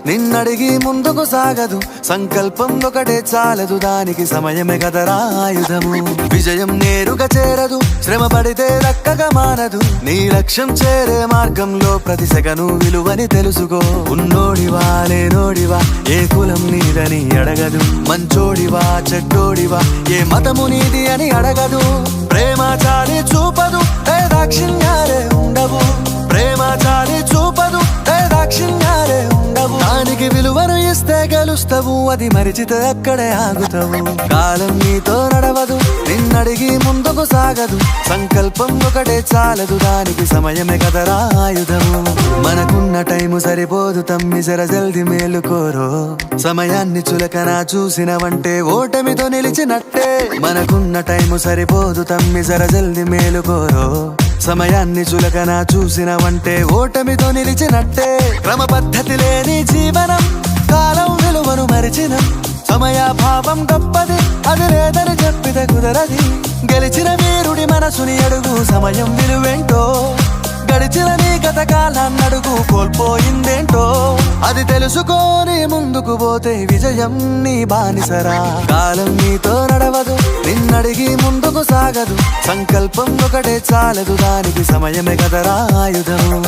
నిన్నడిగి ముందుకు సాగదు. సంకల్పం ఒకటే చాలదు, దానికి సమయమే కదరా ఆయుధము. విజయం నేరుగా చేరదు, శ్రమ పడితే దక్కగా మానదు. నీ లక్ష్యం చేరే మార్గంలో ప్రతి సెకను విలువని తెలుసుకో. ఉన్నోడివా లేనోడివా, ఏ కులం నీదని అడగదు. మంచోడివా చెడ్డోడివా, ఏ మతము నీది అని అడగదు. ప్రేమ చాలి చూపదు, దాక్షిణ్యాలే ఉండవు. ప్రేమ చాలి చూపదు, దాక్షిణ్యాలే ఉండవు. దానికి విలువను ఇస్తే గెలుస్తావు, అది మరిచితే అక్కడే ఆగుతావు. కాలం నీతో నడవదు, నిన్నడిగి ముందుకు సాగదు. సంకల్పం ఒకటే చాలదు, దానికి సమయమే కదరా ఆయుధము. మనకున్న టైము సరిపోదు తమ్మి, జర జల్ది మేలుకోరో. సమయాన్ని చులకన చూసినవంటే ఓటమితో నిలిచినట్టే. మనకున్న టైము సరిపోదు తమ్మి, జర జల్ది మేలుకోరో. సమయాన్ని చులకన చూసినవంటే ఓటమితో నిలిచినట్టే. క్రమ పద్ధతి లేని జీవనం, కాలం విలువను మరిచిన. సమయాభావం గొప్పది, అది లేదని చెప్పితే కుదరది. గెలిచిన వీరుడి మనసుని అడుగు, సమయం విలువేంటో. గడిచిన నీ గత కాలాన్నడుగు, కోల్పోయిందేంటో. అది తెలుసుకొని ముందుకు పోతే విజయం నీ బానిసరా. కాలం నీతో నడవదు, నిన్నడిగి ముందుకు సాగదు. సంకల్పం ఒకటే చాలదు, దానికి సమయమే కదరా ఆయుధము.